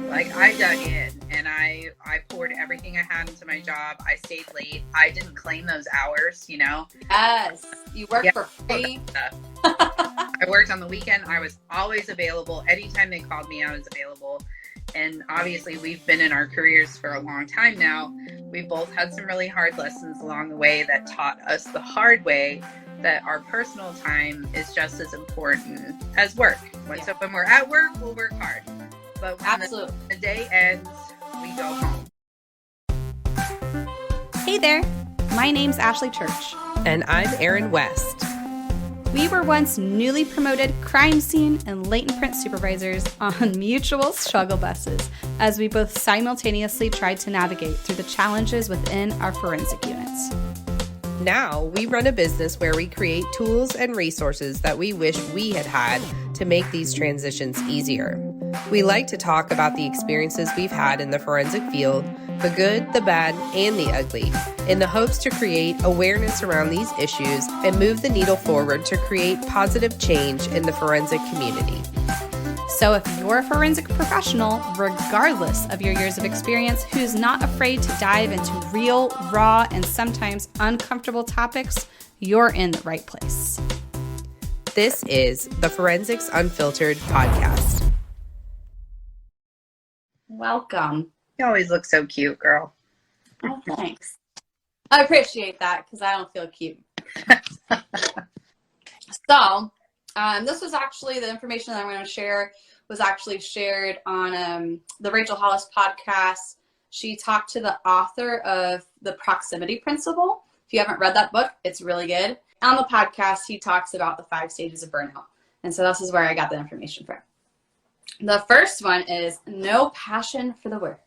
Like, I dug in and I poured everything I had into my job. I stayed late. I didn't claim those hours, you know? Yes. You worked for free. I worked on the weekend. I was always available. Anytime they called me, I was available. And obviously, we've been in our careers for a long time now. We both had some really hard lessons along the way that taught us the hard way that our personal time is just as important as work. So when we're at work, we'll work hard. But when the day ends, we go home. Hey there, my name's Ashley Church. And I'm Erin West. We were once newly promoted crime scene and latent print supervisors on mutual struggle buses as we both simultaneously tried to navigate through the challenges within our forensic units. Now we run a business where we create tools and resources that we wish we had had to make these transitions easier. We like to talk about the experiences we've had in the forensic field, the good, the bad, and the ugly, in the hopes to create awareness around these issues and move the needle forward to create positive change in the forensic community. So if you're a forensic professional, regardless of your years of experience, who's not afraid to dive into real, raw, and sometimes uncomfortable topics, you're in the right place. This is the Forensics Unfiltered podcast. Welcome. You always look so cute, girl. Oh, thanks. I appreciate that because I don't feel cute. So, this was actually the information that I'm going to share was actually shared on the Rachel Hollis podcast. She talked to the author of The Proximity Principle. If you haven't read that book, it's really good. On the podcast, he talks about the 5 stages of burnout. And so this is where I got the information from. The first one is no passion for the work.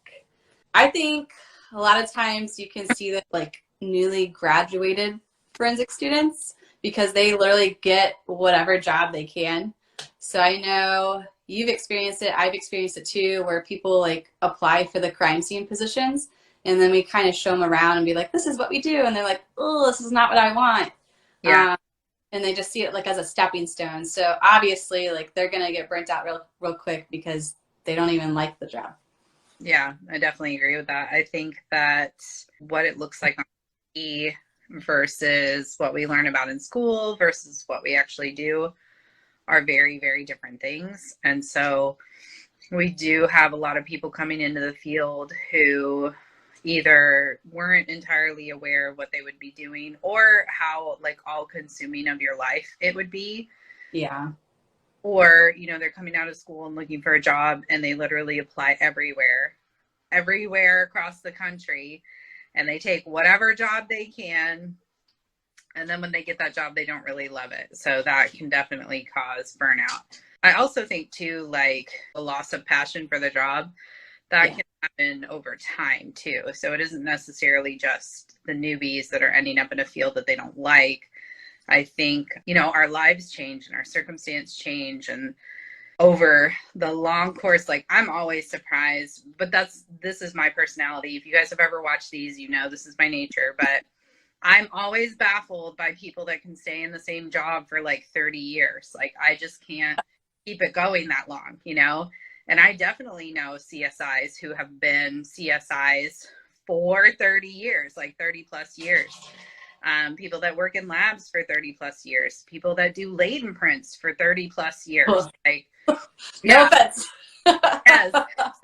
I think a lot of times you can see that like newly graduated forensic students because they literally get whatever job they can. So I know you've experienced it. I've experienced it too, where people like apply for the crime scene positions and then we kind of show them around and be like, this is what we do. And they're like, oh, this is not what I want. Yeah. And they just see it like as a stepping stone. So obviously like they're going to get burnt out real quick because they don't even like the job. Yeah, I definitely agree with that. I think that what it looks like on TV versus what we learn about in school versus what we actually do are very, very different things. And so we do have a lot of people coming into the field who either weren't entirely aware of what they would be doing or how like all consuming of your life it would be. Yeah. Or, you know, they're coming out of school and looking for a job and they literally apply everywhere across the country and they take whatever job they can. And then when they get that job, they don't really love it. So that can definitely cause burnout. I also think too, like the loss of passion for the job, that can happen over time too. So it isn't necessarily just the newbies that are ending up in a field that they don't like. I think, you know, our lives change and our circumstance change, and over the long course, like I'm always surprised, but this is my personality. If you guys have ever watched these, you know, this is my nature, but I'm always baffled by people that can stay in the same job for like 30 years. Like I just can't keep it going that long, you know? And I definitely know CSIs who have been CSIs for 30 years, like 30 plus years. People that work in labs for 30 plus years, people that do latent prints for 30 plus years. Like, no offense. Yes.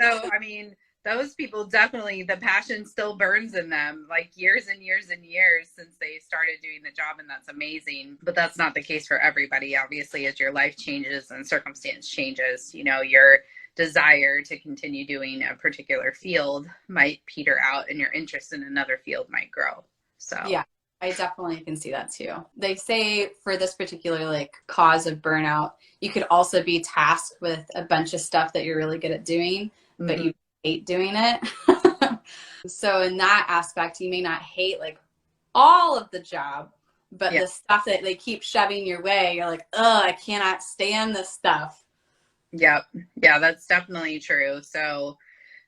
So, I mean, those people definitely, the passion still burns in them like years and years and years since they started doing the job. And that's amazing. But that's not the case for everybody. Obviously, as your life changes and circumstance changes, you know, your desire to continue doing a particular field might peter out and your interest in another field might grow. So, yeah. I definitely can see that too. They say for this particular like cause of burnout, you could also be tasked with a bunch of stuff that you're really good at doing, but you hate doing it. So in that aspect, you may not hate like all of the job, but the stuff that they keep shoving your way, you're like, oh, I cannot stand this stuff. Yep. Yeah, that's definitely true. So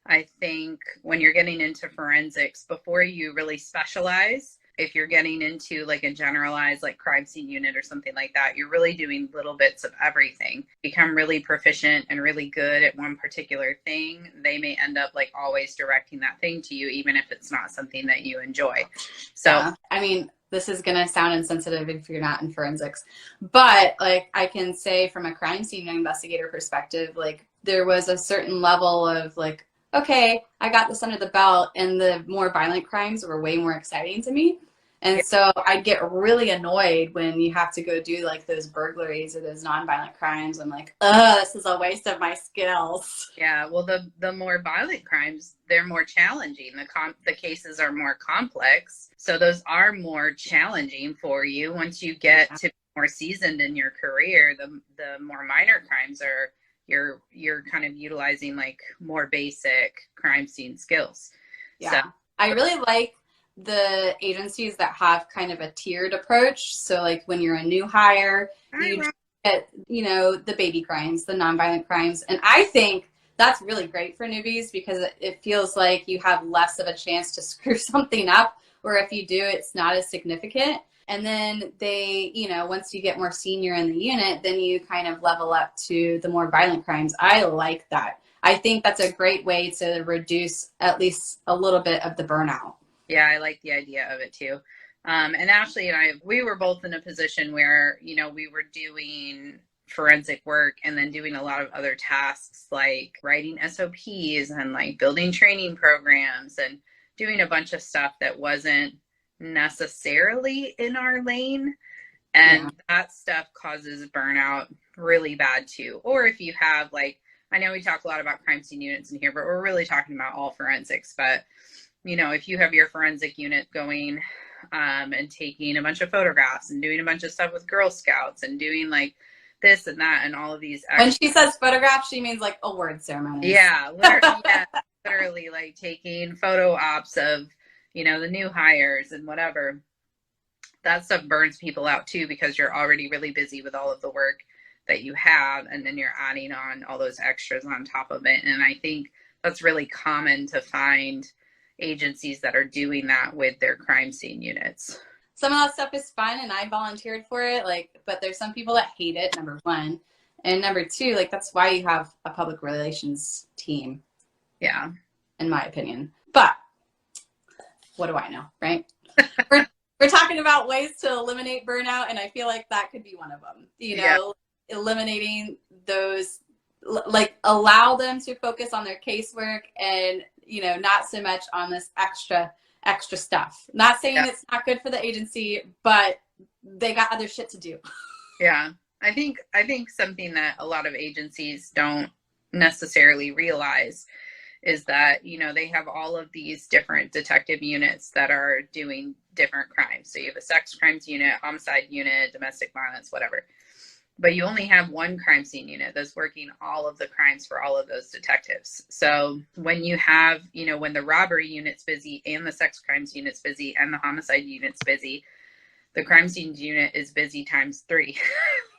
I think when you're getting into forensics, before you really specialize, if you're getting into like a generalized like crime scene unit or something like that, you're really doing little bits of everything. Become really proficient and really good at one particular thing. They may end up like always directing that thing to you, even if it's not something that you enjoy. So, yeah. I mean, this is going to sound insensitive if you're not in forensics, but like I can say from a crime scene investigator perspective, like there was a certain level of like, okay, I got this under the belt, and the more violent crimes were way more exciting to me. And so I'd get really annoyed when you have to go do like those burglaries or those nonviolent crimes. I'm like, this is a waste of my skills. Yeah, well, the more violent crimes, they're more challenging. The cases are more complex, so those are more challenging for you. Once you get to be more seasoned in your career, the more minor crimes are you're kind of utilizing like more basic crime scene skills. Yeah, so, I really like the agencies that have kind of a tiered approach. So like when you're a new hire, you get, you know, the baby crimes, the nonviolent crimes. And I think that's really great for newbies because it feels like you have less of a chance to screw something up, or if you do, it's not as significant. And then they, you know, once you get more senior in the unit, then you kind of level up to the more violent crimes. I like that. I think that's a great way to reduce at least a little bit of the burnout. Yeah, I like the idea of it too. And Ashley and I, we were both in a position where, you know, we were doing forensic work and then doing a lot of other tasks like writing SOPs and like building training programs and doing a bunch of stuff that wasn't necessarily in our lane. And that stuff causes burnout really bad too. Or if you have like, I know we talk a lot about crime scene units in here, but we're really talking about all forensics. But you know, if you have your forensic unit going and taking a bunch of photographs and doing a bunch of stuff with Girl Scouts and doing like this and that and all of these. When she says photographs, she means like award ceremonies. Yeah, literally like taking photo ops of, you know, the new hires and whatever. That stuff burns people out too because you're already really busy with all of the work that you have, and then you're adding on all those extras on top of it. And I think that's really common to find agencies that are doing that with their crime scene units. Some of that stuff is fun and I volunteered for it, like, but there's some people that hate it, number one. And number two, like that's why you have a public relations team. Yeah. In my opinion. But what do I know, right? we're talking about ways to eliminate burnout, and I feel like that could be one of them. You know, eliminating those, like allow them to focus on their casework and, you know, not so much on this extra stuff. Not saying it's not good for the agency, but they got other shit to do. Yeah. I think something that a lot of agencies don't necessarily realize is that, you know, they have all of these different detective units that are doing different crimes. So you have a sex crimes unit, homicide unit, domestic violence, whatever. But you only have one crime scene unit that's working all of the crimes for all of those detectives. So when you have, you know, when the robbery unit's busy and the sex crimes unit's busy and the homicide unit's busy, the crime scenes unit is busy times 3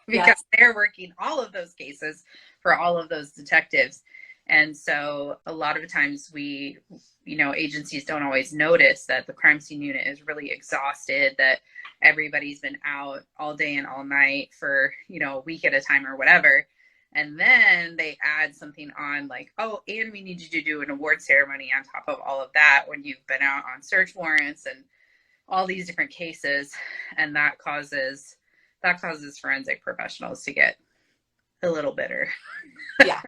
because they're working all of those cases for all of those detectives. And so a lot of times we, you know, agencies don't always notice that the crime scene unit is really exhausted, that everybody's been out all day and all night for, you know, a week at a time or whatever. And then they add something on like, oh, and we need you to do an award ceremony on top of all of that when you've been out on search warrants and all these different cases. And that causes forensic professionals to get a little bitter. Yeah.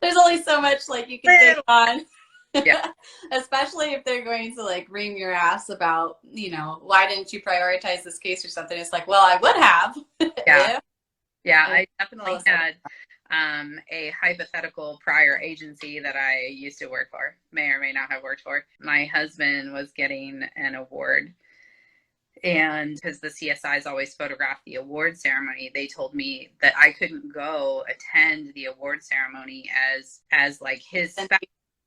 There's only so much like you can take on. Yeah. Especially if they're going to like ream your ass about, you know, why didn't you prioritize this case or something? It's like, well, I would have. Yeah. Yeah. I definitely had a hypothetical prior agency that I used to work for, may or may not have worked for. My husband was getting an award, and because the CSIs always photograph the award ceremony, they told me that I couldn't go attend the award ceremony as like his spouse.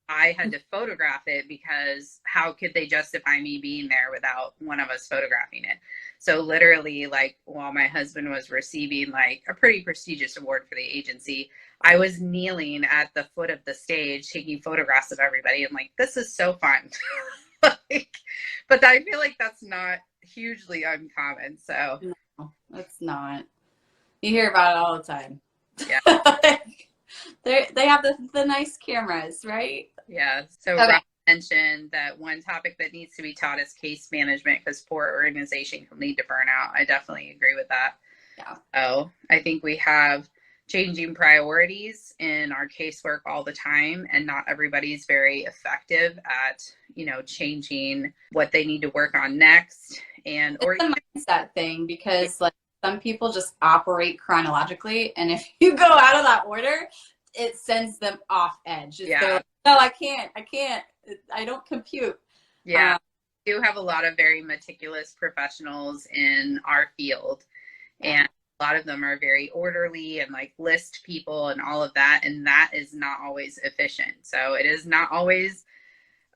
I had to photograph it because how could they justify me being there without one of us photographing it? So literally, like, while my husband was receiving like a pretty prestigious award for the agency, I was kneeling at the foot of the stage taking photographs of everybody. I'm like, this is so fun. Like, but I feel like that's not hugely uncommon. So No, it's not. You hear about it all the time. yeah. Like, they have the nice cameras, right? Yeah. So Okay. Rob mentioned that one topic that needs to be taught is case management, because poor organization can lead to burnout. I definitely agree with that. Yeah. So I think we have changing priorities in our casework all the time, and not everybody's very effective at, changing what they need to work on next. And or It's a mindset thing, because like some people just operate chronologically, and if you go out of that order, it sends them off edge. Yeah. They're like, no, I can't, I don't compute. yeah, we do have a lot of very meticulous professionals in our field, and a lot of them are very orderly and like list people and all of that, and that is not always efficient. So it is not always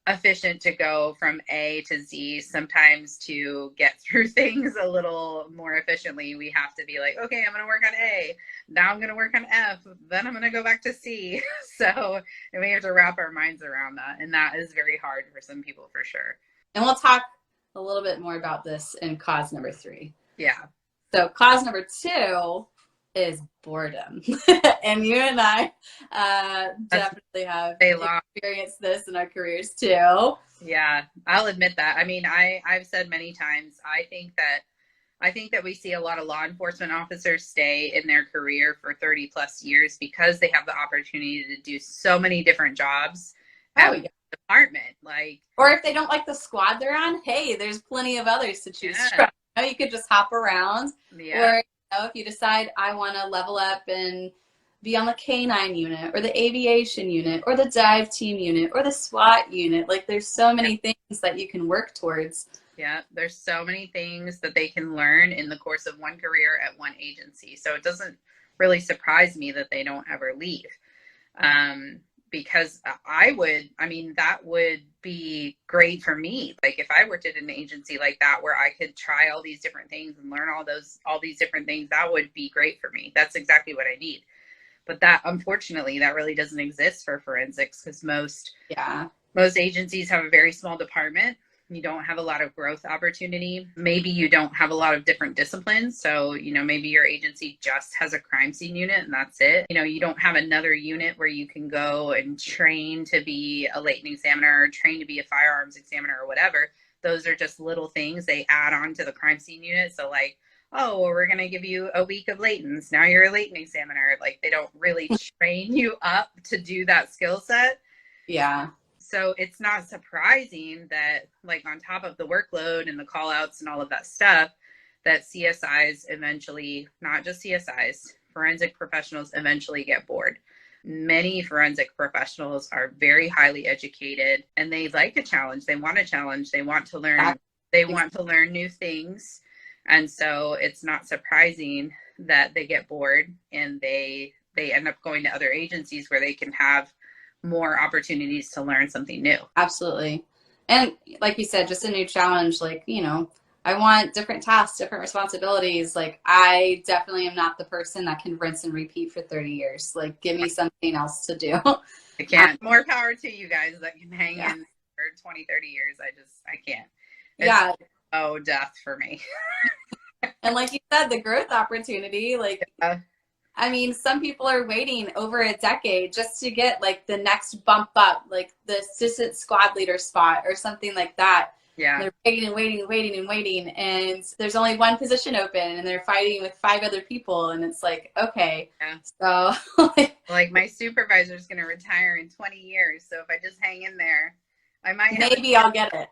efficient to go from A to Z. Sometimes to get through things a little more efficiently, we have to be like, okay, I'm going to work on A. Now I'm going to work on F. Then I'm going to go back to C. So, and we have to wrap our minds around that. And that is very hard for some people, for sure. And we'll talk a little bit more about this in cause number 3. Yeah. So cause number 2 is boredom. And you and I definitely have experienced this in our careers too. Yeah, I'll admit that. I mean, I've said many times, I think that we see a lot of law enforcement officers stay in their career for 30 plus years because they have the opportunity to do so many different jobs at the department. Like, or if they don't like the squad they're on, hey, there's plenty of others to choose from. You could just hop around. Yeah. Or if you decide I want to level up and be on the K9 unit or the aviation unit or the dive team unit or the SWAT unit, like there's so many things that you can work towards. Yeah, there's so many things that they can learn in the course of one career at one agency. So it doesn't really surprise me that they don't ever leave. Because that would be great for me. Like if I worked at an agency like that where I could try all these different things and learn all these different things, that would be great for me. That's exactly what I need. But that, unfortunately, that really doesn't exist for forensics, because most agencies have a very small department. You don't have a lot of growth opportunity. Maybe you don't have a lot of different disciplines. So, maybe your agency just has a crime scene unit and that's it. You don't have another unit where you can go and train to be a latent examiner or train to be a firearms examiner or whatever. Those are just little things they add on to the crime scene unit. So like, oh, well, we're going to give you a week of latents. Now you're a latent examiner. Like they don't really train you up to do that skill set. Yeah. So it's not surprising that, like, on top of the workload and the call outs and all of that stuff, that CSIs eventually, not just CSIs, forensic professionals eventually get bored. Many forensic professionals are very highly educated and they like a challenge. They want a challenge. They want to learn. They want to learn new things. And so it's not surprising that they get bored and they end up going to other agencies where they can have more opportunities to learn something new. Absolutely. And like you said, just a new challenge. Like, I want different tasks, different responsibilities. Like I definitely am not the person that can rinse and repeat for 30 years. Like give me something else to do. I can't. More power to you guys that can hang in for 20, 30 years. I can't. It's death for me. And like you said, the growth opportunity, like, some people are waiting over a decade just to get like the next bump up, like the assistant squad leader spot or something like that. Yeah. They're waiting. And there's only one position open and they're fighting with 5 other people. And it's like, okay. Yeah. So like my supervisor's going to retire in 20 years. So if I just hang in there, I might I'll get it.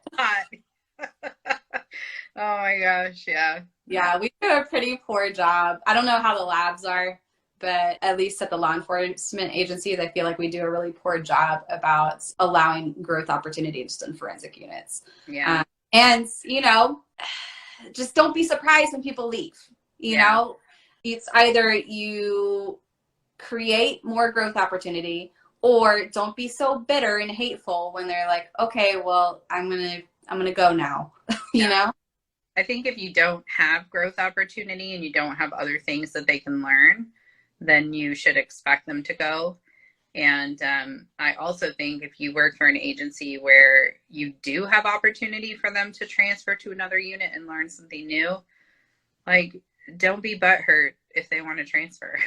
Oh my gosh. Yeah. Yeah. We do a pretty poor job. I don't know how the labs are, but at least at the law enforcement agencies, I feel like we do a really poor job about allowing growth opportunities in forensic units. Yeah. And, just don't be surprised when people leave. You know, it's either you create more growth opportunity or don't be so bitter and hateful when they're like, okay, well, I'm going to go now, you know? I think if you don't have growth opportunity and you don't have other things that they can learn, then you should expect them to go. And I also think if you work for an agency where you do have opportunity for them to transfer to another unit and learn something new, like, don't be butthurt if they want to transfer.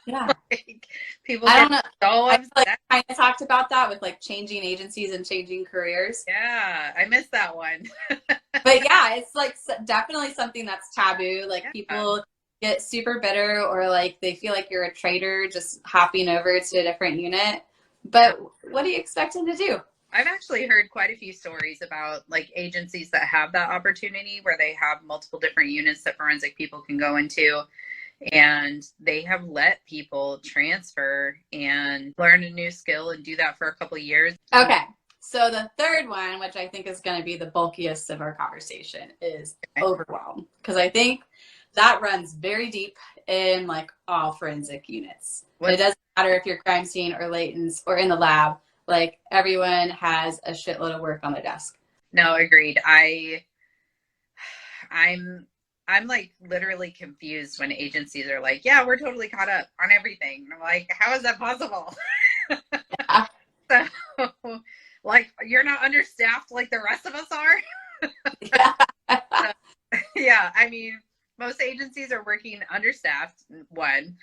Yeah. Like, people I get don't know. so I upset. like kind of talked about that with like changing agencies and changing careers. Yeah, I missed that one. But yeah, it's like definitely something that's taboo. Like Yeah. people get super bitter or like they feel like you're a traitor just hopping over to a different unit. But what do you expect them to do? I've actually heard quite a few stories about like agencies that have that opportunity where they have multiple different units that forensic people can go into, and they have let people transfer and learn a new skill and do that for a couple of years. Okay. So the third one, which I think is going to be the bulkiest of our conversation, is overwhelm. Because I think that runs very deep in like all forensic units. It doesn't matter if you're crime scene or latents or in the lab. Like everyone has a shitload of work on their desk. No, agreed. I'm like literally confused when agencies are like, yeah, we're totally caught up on everything. And I'm like, how is that possible? Yeah. So, like, you're not understaffed like the rest of us are? Yeah. Yeah, I mean, most agencies are working understaffed, one.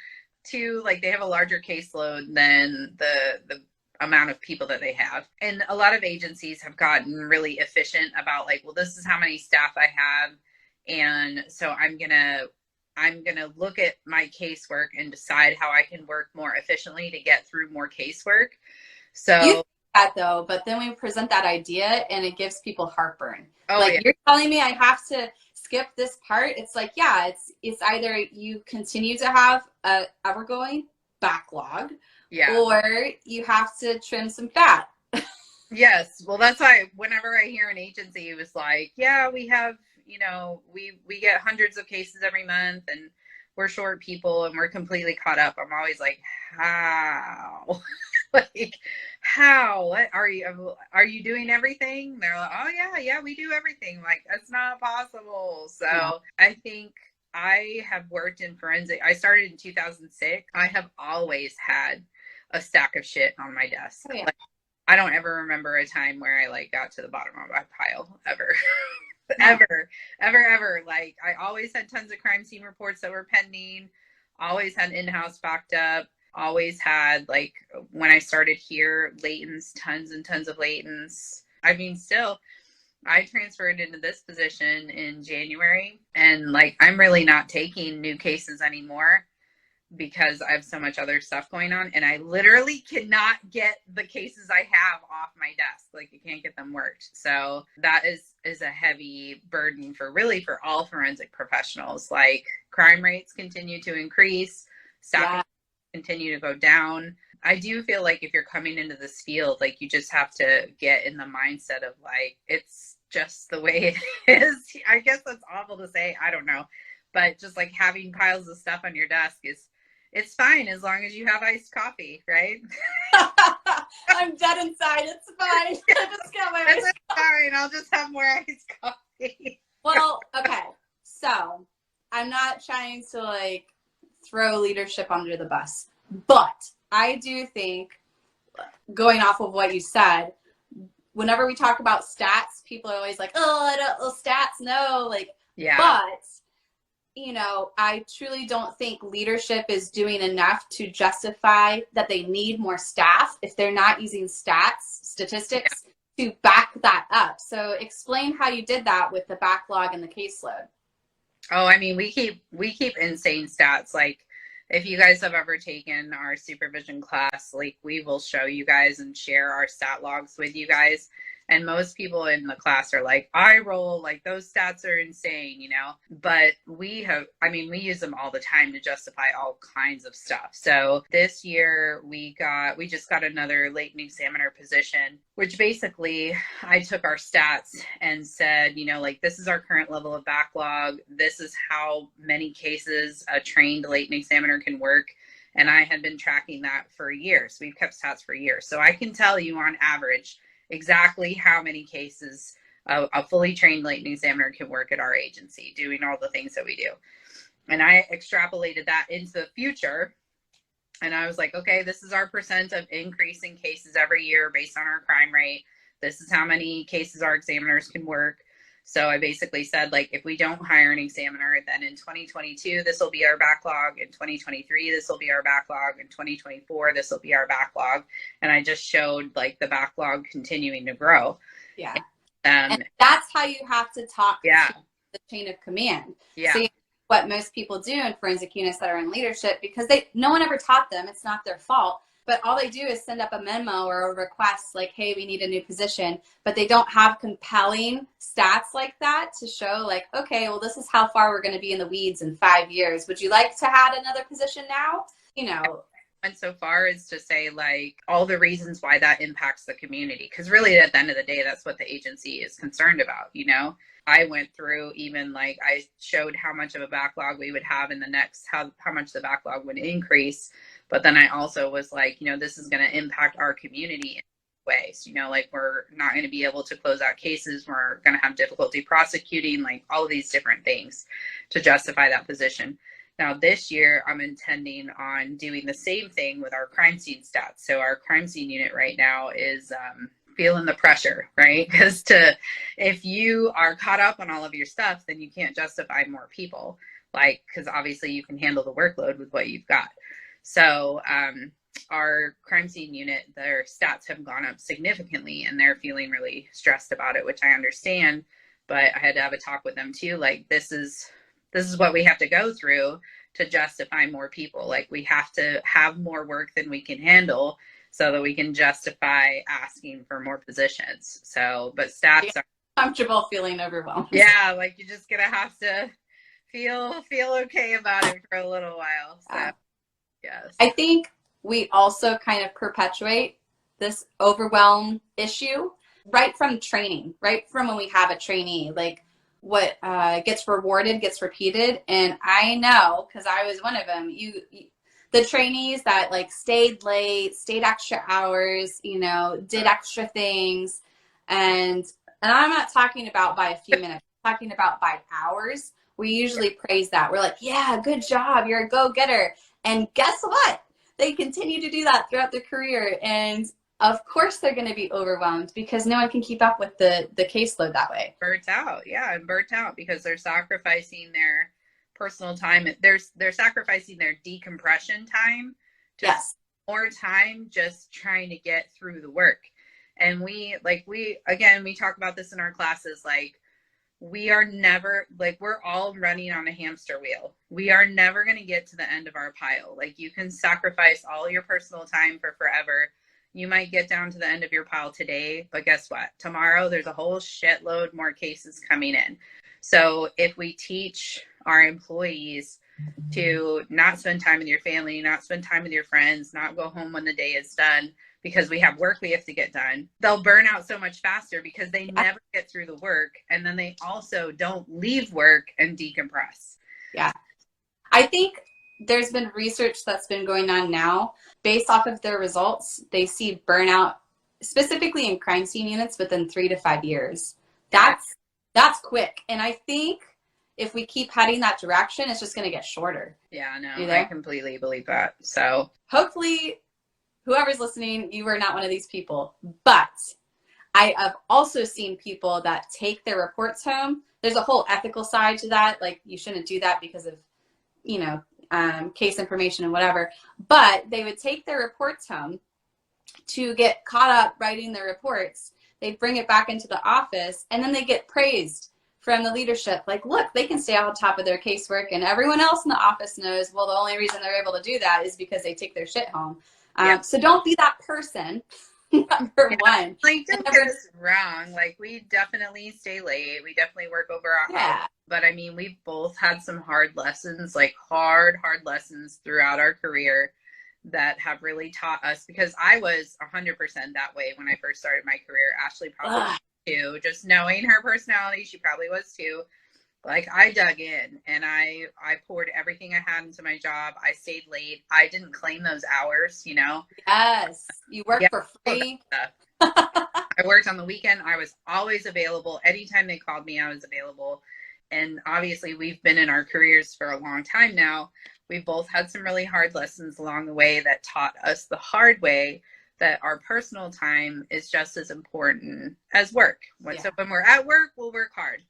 Two, like they have a larger caseload than the amount of people that they have. And a lot of agencies have gotten really efficient about like, well, this is how many staff I have. And so I'm gonna look at my casework and decide how I can work more efficiently to get through more casework. So You think that though, but then we present that idea and it gives people heartburn. Oh, like yeah. You're telling me I have to skip this part. It's like, yeah, it's either you continue to have a ever-going backlog, Yeah. or you have to trim some fat. Yes. Well, that's why whenever I hear an agency was like, yeah, we have, you know, we get hundreds of cases every month and we're short people and we're completely caught up. I'm always like, how? Like, how? What are you doing everything? They're like, oh yeah, we do everything. Like, that's not possible. So yeah. I think I have worked in forensic. I started in 2006. I have always had a stack of shit on my desk. Oh, yeah. Like, I don't ever remember a time where I like got to the bottom of my pile ever. ever. Like, I always had tons of crime scene reports that were pending, always had in-house backed up, always had, like, when I started here, latents, tons and tons of latents. I mean, still, I transferred into this position in January, and like, I'm really not taking new cases anymore because I have so much other stuff going on, and I literally cannot get the cases I have off my desk. Like, I can't get them worked. So that is a heavy burden for all forensic professionals. Like, crime rates continue to increase, staffing continue to go down. I do feel like if you're coming into this field, like, you just have to get in the mindset of like, it's just the way it is. I guess that's awful to say. I don't know. But just like having piles of stuff on your desk it's fine as long as you have iced coffee, right? I'm dead inside. It's fine. I just got my iced coffee. Fine. I'll just have more iced coffee. Well, okay. So I'm not trying to like throw leadership under the bus, but I do think, going off of what you said, whenever we talk about stats, people are always like, oh, stats, no. Like, yeah. But you know, I truly don't think leadership is doing enough to justify that they need more staff if they're not using statistics to back that up. So explain how you did that with the backlog and the caseload. Oh, I mean, we keep insane stats. Like, if you guys have ever taken our supervision class, like, we will show you guys and share our stat logs with you guys. And most people in the class are like, I roll, like, those stats are insane, you know? But we use them all the time to justify all kinds of stuff. So this year we just got another latent examiner position, which basically I took our stats and said, you know, like, this is our current level of backlog. This is how many cases a trained latent examiner can work. And I had been tracking that for years. We've kept stats for years. So I can tell you on average exactly how many cases a fully trained latent examiner can work at our agency, doing all the things that we do. And I extrapolated that into the future And I was like, okay, this is our percent of increase in cases every year based on our crime rate. This is how many cases our examiners can work. So I basically said, like, if we don't hire an examiner, then in 2022, this will be our backlog. In 2023, this will be our backlog. In 2024, this will be our backlog. And I just showed like the backlog continuing to grow. Yeah. And that's how you have to talk to the chain of command. Yeah. So what most people do in forensic units that are in leadership, because no one ever taught them, it's not their fault. But all they do is send up a memo or a request like, hey, we need a new position. But they don't have compelling stats like that to show like, okay, well, this is how far we're going to be in the weeds in 5 years. Would you like to add another position now? You know. And so far is to say like all the reasons why that impacts the community. Because really at the end of the day, that's what the agency is concerned about, you know. I went through even like I showed how much of a backlog we would have in the next, how much the backlog would increase. But then I also was like, you know, this is going to impact our community in ways, you know, like we're not going to be able to close out cases. We're going to have difficulty prosecuting, like all of these different things to justify that position. Now this year I'm intending on doing the same thing with our crime scene stats. So our crime scene unit right now is, feeling the pressure, right? Because if you are caught up on all of your stuff, then you can't justify more people, like, because obviously you can handle the workload with what you've got. So our crime scene unit, their stats have gone up significantly and they're feeling really stressed about it, which I understand, but I had to have a talk with them too. Like, this is what we have to go through to justify more people. Like, we have to have more work than we can handle so that we can justify asking for more positions. So, but stats are comfortable feeling overwhelmed. Yeah, like you're just gonna have to feel okay about it for a little while. So, yes. I think we also kind of perpetuate this overwhelm issue right from training, right from when we have a trainee. Like, what gets rewarded gets repeated, and I know because I was one of them. The trainees that like stayed late, stayed extra hours, you know, did extra things. And I'm not talking about by a few minutes, I'm talking about by hours. We usually praise that. We're like, yeah, good job. You're a go-getter. And guess what? They continue to do that throughout their career. And of course they're going to be overwhelmed because no one can keep up with the caseload that way. Burnt out. Yeah. And burnt out because they're sacrificing their personal time. They're sacrificing their decompression time to more time just trying to get through the work. And we talk about this in our classes, like we are never, like, we're all running on a hamster wheel. We are never going to get to the end of our pile. Like, you can sacrifice all your personal time for forever. You might get down to the end of your pile today, but guess what? Tomorrow there's a whole shitload more cases coming in. So if we teach our employees to not spend time with your family, not spend time with your friends, not go home when the day is done because we have work we have to get done, they'll burn out so much faster because they never get through the work. And then they also don't leave work and decompress. Yeah. I think there's been research that's been going on now based off of their results. They see burnout specifically in crime scene units within 3 to 5 years. That's quick. And I think if we keep heading that direction, it's just going to get shorter. Yeah, no, I completely believe that. So hopefully whoever's listening, you are not one of these people. But I have also seen people that take their reports home. There's a whole ethical side to that. Like, you shouldn't do that because of, you know, case information and whatever. But they would take their reports home to get caught up writing their reports. They'd bring it back into the office, and then they get praised from the leadership. Like, look, they can stay on top of their casework, and everyone else in the office knows, well, the only reason they're able to do that is because they take their shit home. So don't be that person, number one. Like, don't get us wrong. Like, we definitely stay late. We definitely work over our hours. But, I mean, we've both had some hard lessons, like hard lessons throughout our career that have really taught us, because I was 100% that way when I first started my career. Ashley probably too. Just knowing her personality, she probably was too. Like, I dug in and I poured everything I had into my job. I stayed late. I didn't claim those hours, you know. Yes. You worked for free. I worked on the weekend. I was always available. Anytime they called me, I was available. and obviously we've been in our careers for a long time now. We've both had some really hard lessons along the way that taught us the hard way that our personal time is just as important as work. So when we're at work, we'll work hard.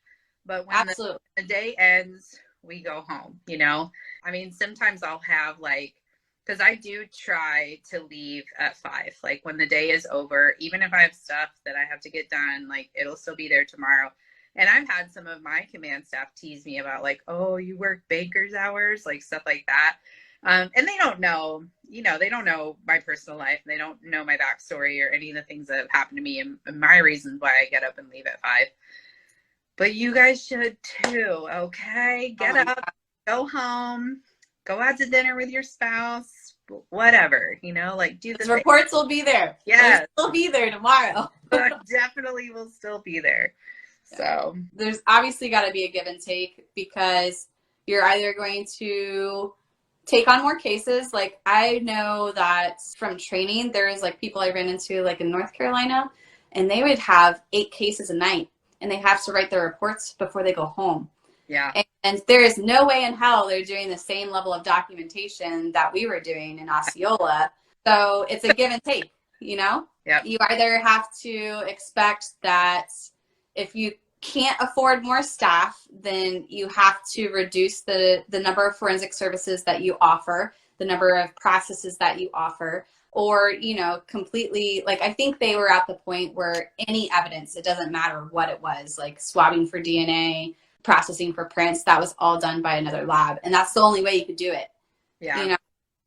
But when the day ends, we go home, you know? I mean, sometimes I'll have like, because I do try to leave at 5. Like when the day is over, even if I have stuff that I have to get done, like it'll still be there tomorrow. And I've had some of my command staff tease me about like, oh, you work banker's hours, like stuff like that. And they don't know, you know, they don't know my personal life. They don't know my backstory or any of the things that have happened to me and my reasons why I get up and leave at 5. But you guys should too, okay? Get up, go home, go out to dinner with your spouse, whatever, you know, like do the reports will be there. Yeah. They'll be there tomorrow. Definitely will still be there. So there's obviously got to be a give and take, because you're either going to take on more cases. Like I know that from training, there's like people I ran into like in North Carolina, and they would have 8 cases a night, and they have to write their reports before they go home. Yeah. And there is no way in hell they're doing the same level of documentation that we were doing in Osceola. So it's a give and take, you know? Yeah. You either have to expect that if you can't afford more staff, then you have to reduce the number of forensic services that you offer, the number of processes that you offer, or, you know, completely, like, I think they were at the point where any evidence, it doesn't matter what it was, like swabbing for DNA, processing for prints, that was all done by another lab. And that's the only way you could do it. Yeah. You know?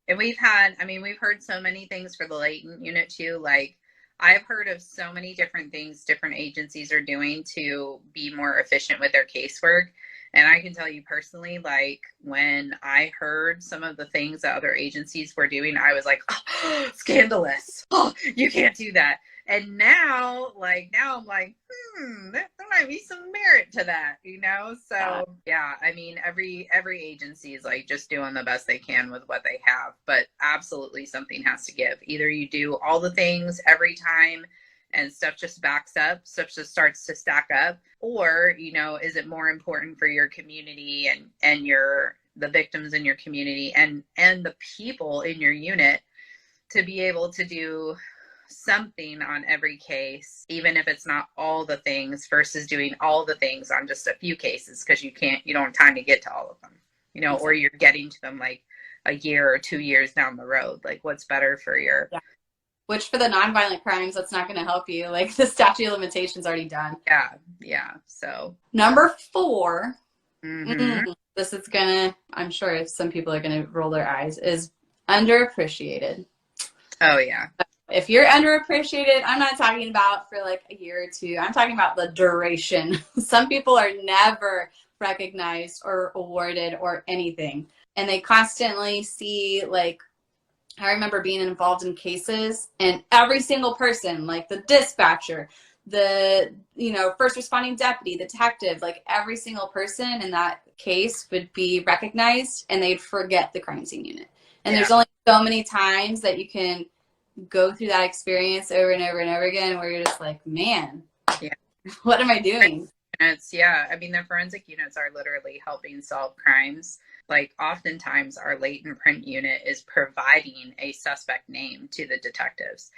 And we've heard so many things for the latent unit too. Like I've heard of so many different things different agencies are doing to be more efficient with their casework. And I can tell you personally, like when I heard some of the things that other agencies were doing, I was like, oh, scandalous. Oh, you can't do that. And now I'm like, there might be some merit to that, you know? So yeah, I mean, every agency is like just doing the best they can with what they have, but absolutely something has to give. Either you do all the things every time and stuff just backs up, stuff just starts to stack up, or, you know, is it more important for your community and the victims in your community and the people in your unit to be able to do something on every case, even if it's not all the things, versus doing all the things on just a few cases, because you don't have time to get to all of them, you know, or you're getting to them like a year or 2 years down the road. Like what's better for your which for the nonviolent crimes, that's not going to help you. Like the statute of limitations already done. Yeah. So number 4, this is gonna, I'm sure some people are gonna roll their eyes, is underappreciated. Oh yeah. If you're underappreciated, I'm not talking about for like a year or 2. I'm talking about the duration. Some people are never recognized or awarded or anything. And they constantly see, like, I remember being involved in cases and every single person, like the dispatcher, the, you know, first responding deputy, the detective, like every single person in that case would be recognized and they'd forget the crime scene unit. And there's only so many times that you can go through that experience over and over and over again where you're just like, man, what am I doing? I mean, the forensic units are literally helping solve crimes. Like oftentimes our latent print unit is providing a suspect name to the detectives.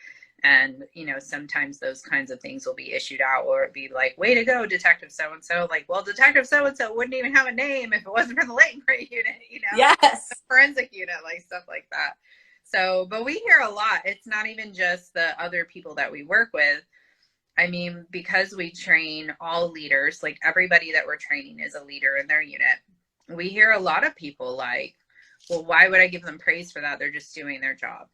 And, you know, sometimes those kinds of things will be issued out, or it'd be like, way to go, Detective so-and-so. Like, well, Detective so-and-so wouldn't even have a name if it wasn't for the latent print unit, you know? Yes. The forensic unit, like stuff like that. So, but we hear a lot. It's not even just the other people that we work with. I mean, because we train all leaders, like everybody that we're training is a leader in their unit. We hear a lot of people like, well, why would I give them praise for that? They're just doing their job.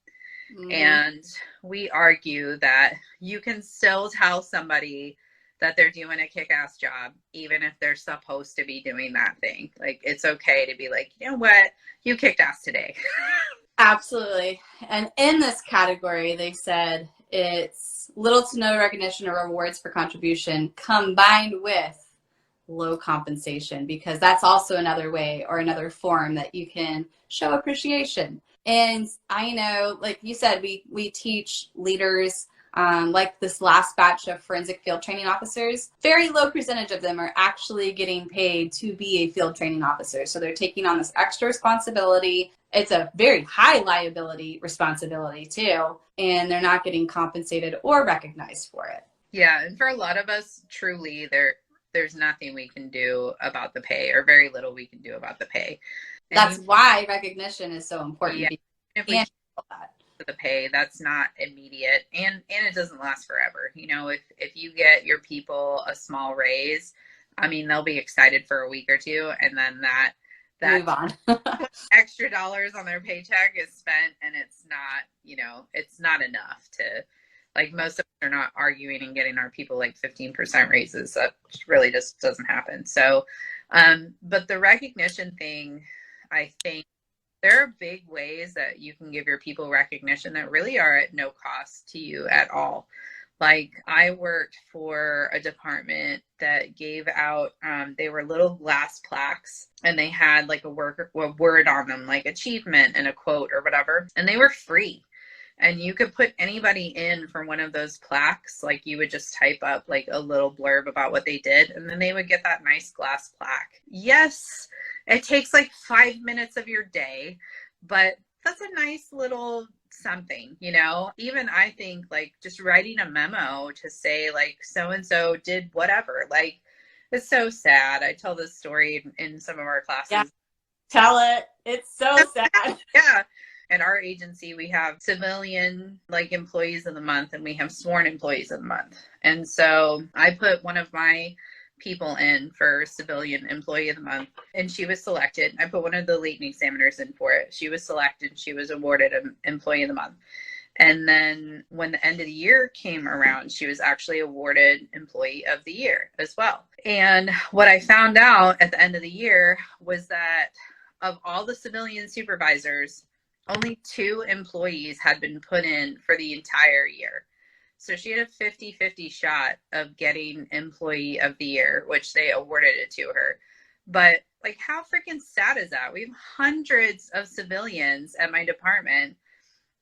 And we argue that you can still tell somebody that they're doing a kick-ass job, even if they're supposed to be doing that thing. Like, it's okay to be like, you know what? You kicked ass today. Absolutely. And in this category, they said it's little to no recognition or rewards for contribution combined with low compensation, because that's also another way or another form that you can show appreciation. And I know, like you said, we teach leaders Like this last batch of forensic field training officers, very low percentage of them are actually getting paid to be a field training officer. So they're taking on this extra responsibility. It's a very high liability responsibility too, and they're not getting compensated or recognized for it. Yeah, and for a lot of us, truly, there's nothing we can do about the pay, or very little we can do about the pay. And that's why recognition is so important. Yeah, if we the pay, that's not immediate, and it doesn't last forever. You know, if you get your people a small raise, I mean, they'll be excited for a week or two, and then that move on. extra dollars on their paycheck is spent, and it's not, you know, it's not enough to, like, most of us are not arguing and getting our people like 15% raises. That really just doesn't happen. So, but the recognition thing, I think there are big ways that you can give your people recognition that really are at no cost to you at all. Like, I worked for a department that gave out, they were little glass plaques, and they had like a word on them, like achievement and a quote or whatever, and they were free. And you could put anybody in for one of those plaques. Like, you would just type up like a little blurb about what they did, and then they would get that nice glass plaque. Yes, it takes like 5 minutes of your day, but that's a nice little something, you know? Even I think like just writing a memo to say like so-and-so did whatever, like, it's so sad. I tell this story in some of our classes. Yeah. Tell it. It's so sad. Yeah. At our agency, we have civilian like employees of the month, and we have sworn employees of the month. And so I put one of my people in for civilian employee of the month, and she was selected. I put one of the latent examiners in for it. She was selected. She was awarded an employee of the month. And then when the end of the year came around, she was actually awarded employee of the year as well. And what I found out at the end of the year was that of all the civilian supervisors, only 2 employees had been put in for the entire year. So she had a 50-50 shot of getting employee of the year, which they awarded it to her. But like, how freaking sad is that? We have hundreds of civilians at my department,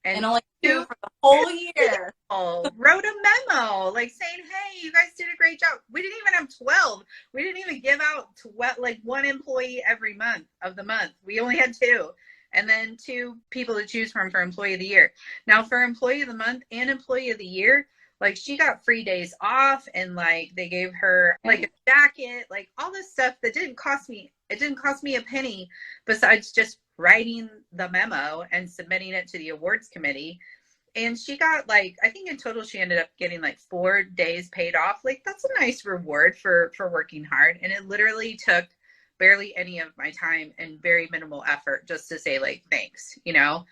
and only 2 for the whole year wrote a memo like saying, hey, you guys did a great job. We didn't even have 12. We didn't even give out like 1 employee every month of the month. We only had 2. And then 2 people to choose from for employee of the year. Now, for employee of the month and employee of the year, like, she got free days off, and like they gave her like a jacket, like all this stuff that didn't cost me. It didn't cost me a penny besides just writing the memo and submitting it to the awards committee. And she got like, I think in total she ended up getting like 4 days paid off. Like, that's a nice reward for working hard. And it literally took barely any of my time and very minimal effort just to say like, thanks, you know?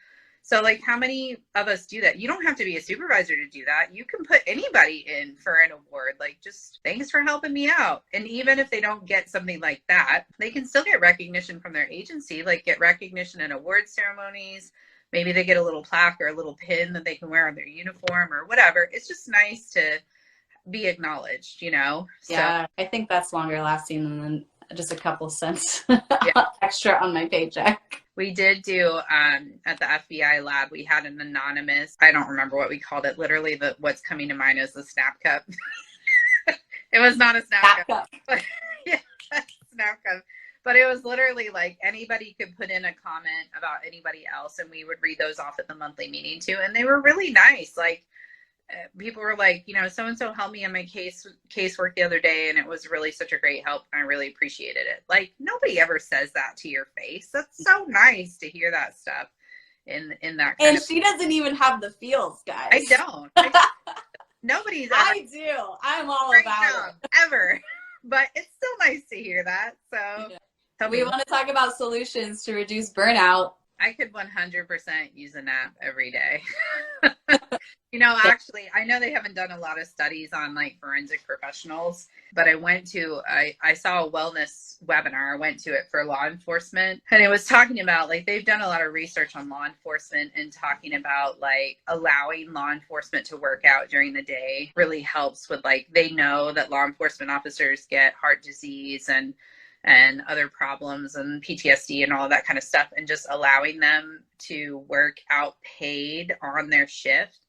So like, how many of us do that? You don't have to be a supervisor to do that. You can put anybody in for an award, like, just thanks for helping me out. And even if they don't get something like that, they can still get recognition from their agency, like get recognition in award ceremonies. Maybe they get a little plaque or a little pin that they can wear on their uniform or whatever. It's just nice to be acknowledged, you know? Yeah, so I think that's longer lasting than just a couple cents yeah. extra on my paycheck. We did do at the FBI lab, we had an anonymous, I don't remember what we called it, literally what's coming to mind is the snap cup. It was not a snap cup. But, yeah, snap cup. But it was literally like anybody could put in a comment about anybody else, and we would read those off at the monthly meeting too. And they were really nice. Like, people were like, you know, so-and-so helped me on my casework the other day, and it was really such a great help, and I really appreciated it. Like, nobody ever says that to your face. That's so nice to hear that stuff in that kind and she doesn't even have the feels, guys. I don't. Nobody's ever. I do. I'm all about it. Ever. But it's still nice to hear that. So yeah. We want to talk about solutions to reduce burnout. I could 100% use a nap every day. You know, actually, I know they haven't done a lot of studies on like forensic professionals, but I saw a wellness webinar. I went to it for law enforcement, and it was talking about like, they've done a lot of research on law enforcement, and talking about like allowing law enforcement to work out during the day really helps with, like, they know that law enforcement officers get heart disease and other problems and PTSD and all of that kind of stuff, and just allowing them to work out paid on their shift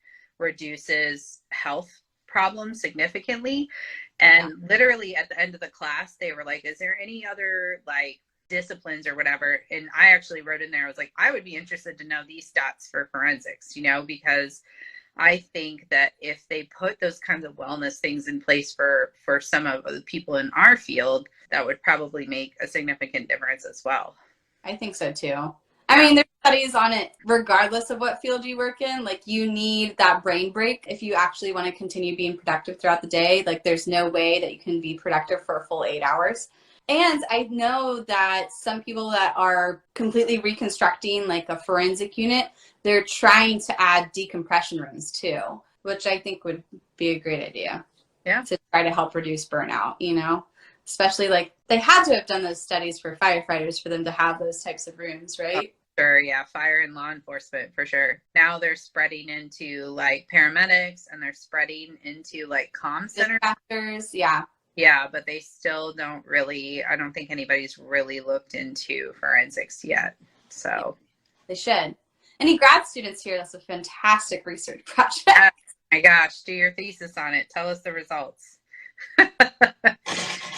reduces health problems significantly. And literally at the end of the class, they were like, is there any other like disciplines or whatever? And I actually wrote in there, I was like, I would be interested to know these stats for forensics, because I think that if they put those kinds of wellness things in place for some of the people in our field, that would probably make a significant difference as well. I think so too. I mean, there's studies on it regardless of what field you work in. Like, you need that brain break if you actually want to continue being productive throughout the day. Like, there's no way that you can be productive for a full 8 hours. And I know that some people that are completely reconstructing like a forensic unit, they're trying to add decompression rooms too, which I think would be a great idea. Yeah. To try to help reduce burnout, especially like they had to have done those studies for firefighters for them to have those types of rooms, right? Sure, yeah, fire and law enforcement for sure. Now they're spreading into like paramedics, and they're spreading into like comm centers. Dispatchers, yeah. Yeah, but they still don't really, I don't think anybody's really looked into forensics yet. So they should. Any grad students here? That's a fantastic research project. Oh my gosh, do your thesis on it. Tell us the results.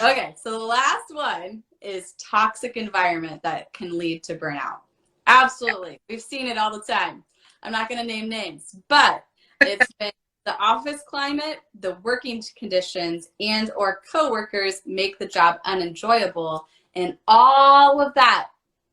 Okay, so the last one is toxic environment that can lead to burnout. Absolutely. We've seen it all the time. I'm not going to name names, but it's been the office climate, the working conditions, and or coworkers make the job unenjoyable. And all of that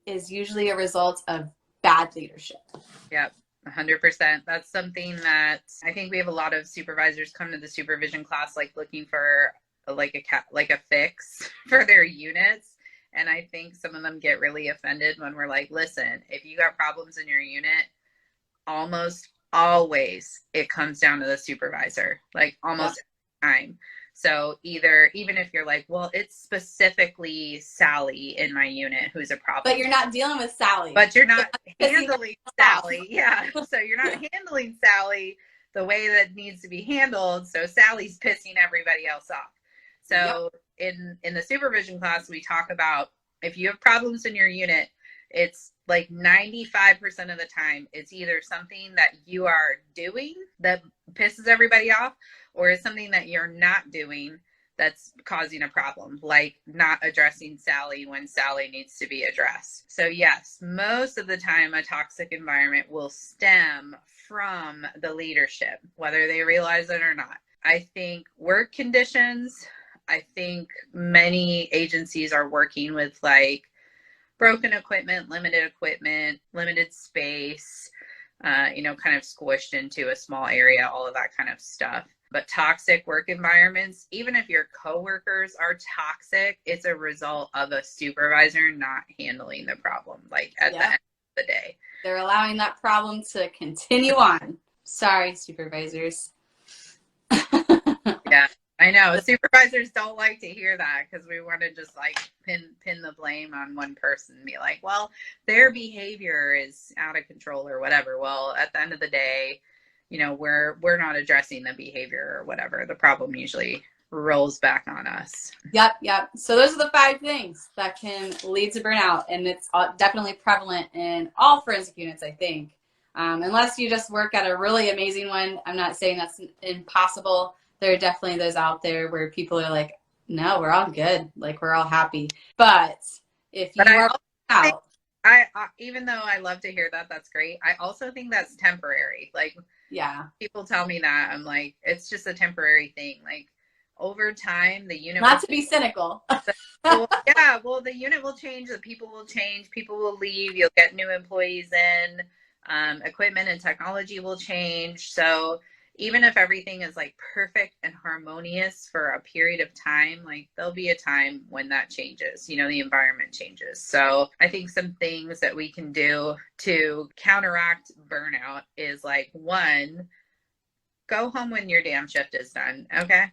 is usually a result of bad leadership. Yep. 100%. That's something that I think we have a lot of supervisors come to the supervision class like looking for like a fix for their units. And I think some of them get really offended when we're like, listen, if you got problems in your unit, almost always it comes down to the supervisor, like almost every time. So even if you're like, well, it's specifically Sally in my unit who's a problem. But you're not dealing with Sally. But you're not handling Sally. Yeah. So you're not handling Sally the way that needs to be handled. So Sally's pissing everybody else off. So in the supervision class, we talk about if you have problems in your unit, it's like 95% of the time, it's either something that you are doing that pisses everybody off, or it's something that you're not doing that's causing a problem, like not addressing Sally when Sally needs to be addressed. So yes, most of the time a toxic environment will stem from the leadership, whether they realize it or not. I think work conditions, I think many agencies are working with like broken equipment, limited space, kind of squished into a small area, all of that kind of stuff. But toxic work environments, even if your coworkers are toxic, it's a result of a supervisor not handling the problem, like at the end of the day. They're allowing that problem to continue on. Sorry, supervisors. Yeah, I know. Supervisors don't like to hear that because we want to just like pin the blame on one person and be like, well, their behavior is out of control or whatever. Well, at the end of the day, we're not addressing the behavior or whatever. The problem usually rolls back on us. Yep. So those are the 5 things that can lead to burnout, and it's definitely prevalent in all forensic units, I think. Unless you just work at a really amazing one, I'm not saying that's impossible. There are definitely those out there where people are like, no, we're all good. Like, we're all happy. But if you are out. I even though I love to hear that, that's great. I also think that's temporary. Like, yeah, people tell me that, I'm like, it's just a temporary thing. Like, over time, the unit. Not to be cynical. The unit will change. The people will change. People will leave. You'll get new employees in. Equipment and technology will change. So even if everything is like perfect and harmonious for a period of time, like there'll be a time when that changes, the environment changes. So I think some things that we can do to counteract burnout is like, 1, go home when your damn shift is done. Okay.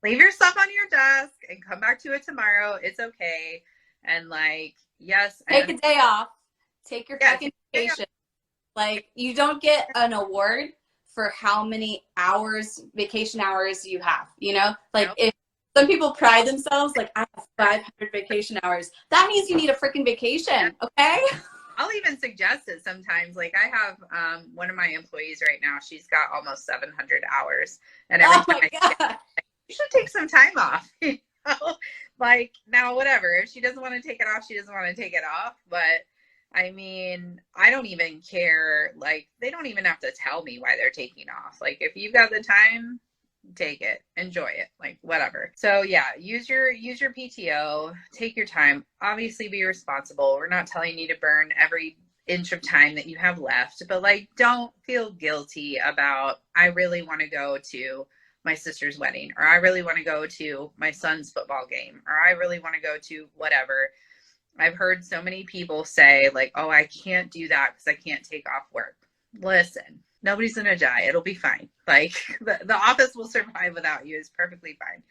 Leave your stuff on your desk and come back to it tomorrow. It's okay. And like, yes. Take a day off. Take your fucking vacation. Like, you don't get an award for how many vacation hours you have, Like, if some people pride themselves, like, I have 500 vacation hours, that means you need a freaking vacation, okay? I'll even suggest it sometimes. Like I have one of my employees right now, she's got almost 700 hours. And every time God. you should take some time off. You know? Like now, whatever. If she doesn't want to take it off, she doesn't want to take it off. But I mean, I don't even care. Like they don't even have to tell me why they're taking off. Like if you've got the time, take it, enjoy it, like whatever. So yeah, use your PTO, take your time, obviously be responsible. We're not telling you to burn every inch of time that you have left, but like don't feel guilty about I really want to go to my sister's wedding, or I really want to go to my son's football game, or I really want to go to whatever. I've heard so many people say like, oh, I can't do that because I can't take off work. Listen, nobody's going to die. It'll be fine. Like the office will survive without you. It's perfectly fine.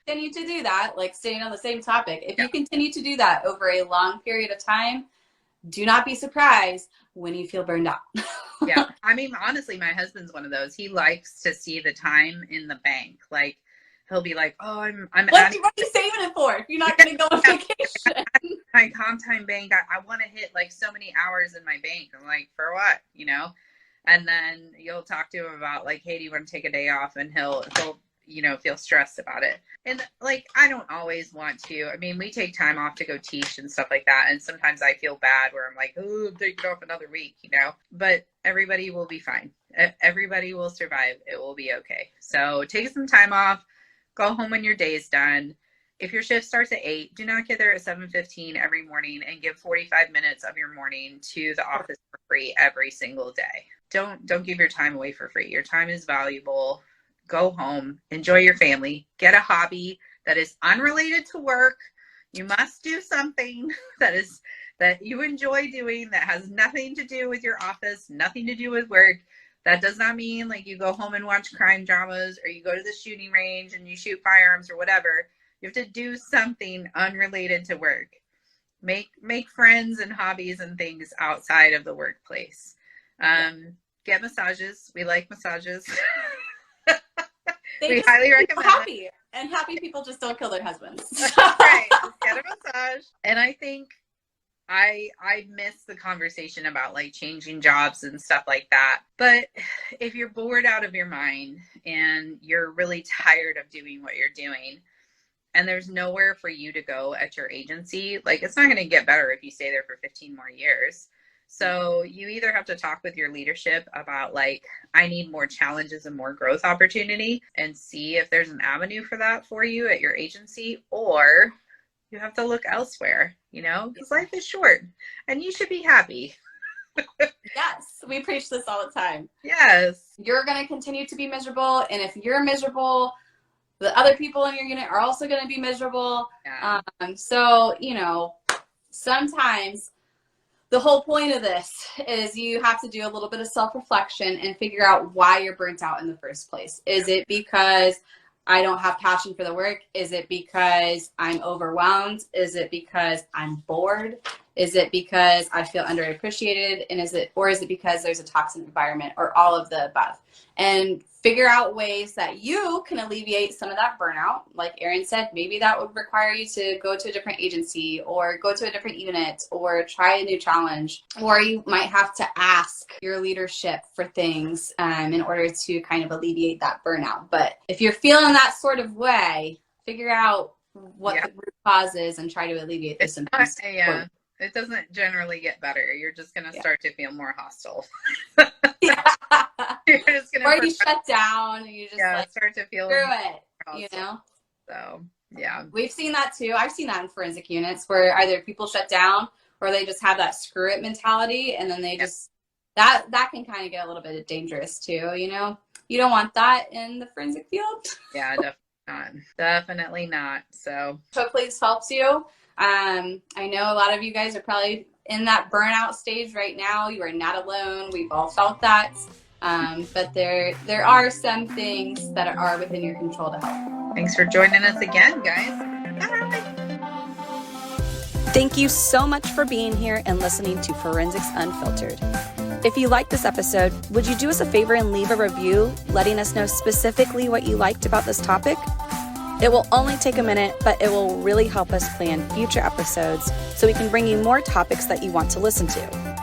Continue to do that, like staying on the same topic. If you continue to do that over a long period of time, do not be surprised when you feel burned out. Yeah. I mean, honestly, my husband's one of those. He likes to see the time in the bank. Like he'll be like, oh, I'm what are you saving it for if you're not going to go on vacation? My comp time bank, I want to hit like so many hours in my bank. I'm like, for what? You know? And then you'll talk to him about like, hey, do you want to take a day off? And he'll, you know, feel stressed about it. And like, I don't always want to. I mean, we take time off to go teach and stuff like that. And sometimes I feel bad where I'm like, oh, I'm taking off another week, you know, but everybody will be fine. Everybody will survive. It will be okay. So take some time off, go home when your day is done. If your shift starts at 8, do not get there at 7:15 every morning and give 45 minutes of your morning to the office for free every single day. Don't give your time away for free. Your time is valuable. Go home, enjoy your family, get a hobby that is unrelated to work. You must do something that you enjoy doing that has nothing to do with your office, nothing to do with work. That does not mean like you go home and watch crime dramas or you go to the shooting range and you shoot firearms or whatever. You have to do something unrelated to work. Make friends and hobbies and things outside of the workplace. Get massages. We like massages. We highly recommend happy. And happy people just don't kill their husbands. Right. Just get a massage. And I think I miss the conversation about like changing jobs and stuff like that. But if you're bored out of your mind and you're really tired of doing what you're doing and there's nowhere for you to go at your agency, like it's not going to get better if you stay there for 15 more years. So you either have to talk with your leadership about like, I need more challenges and more growth opportunity and see if there's an avenue for that for you at your agency, or you have to look elsewhere, you know, because life is short and you should be happy. Yes, we preach this all the time. Yes. You're going to continue to be miserable. And if you're miserable, the other people in your unit are also going to be miserable. Yeah. So, you know, sometimes the whole point of this is you have to do a little bit of self-reflection and figure out why you're burnt out in the first place. Is it because I don't have passion for the work? Is it because I'm overwhelmed? Is it because I'm bored? Is it because I feel underappreciated? And is it because there's a toxic environment, or all of the above? And figure out ways that you can alleviate some of that burnout. Like Erin said, maybe that would require you to go to a different agency or go to a different unit or try a new challenge. Or you might have to ask your leadership for things in order to kind of alleviate that burnout. But if you're feeling that sort of way, figure out what the root cause is and try to alleviate the symptoms. It doesn't generally get better. You're just going to start to feel more hostile. You're just gonna you shut down and you just start to feel screw it, you know? So, yeah. We've seen that too. I've seen that in forensic units where either people shut down or they just have that screw it mentality, and then they just, that can kind of get a little bit dangerous too, you know? You don't want that in the forensic field. Yeah, definitely not. Definitely not. So hopefully this helps you. I know a lot of you guys are probably in that burnout stage right now. You are not alone. We've all felt that. But there are some things that are within your control to help. Thanks for joining us again, guys. Bye. Thank you so much for being here and listening to Forensics Unfiltered. If you liked this episode, would you do us a favor and leave a review letting us know specifically what you liked about this topic? It will only take a minute, but it will really help us plan future episodes so we can bring you more topics that you want to listen to.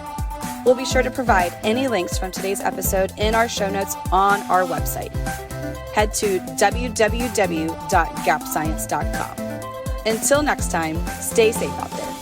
We'll be sure to provide any links from today's episode in our show notes on our website. Head to www.gapscience.com. Until next time, stay safe out there.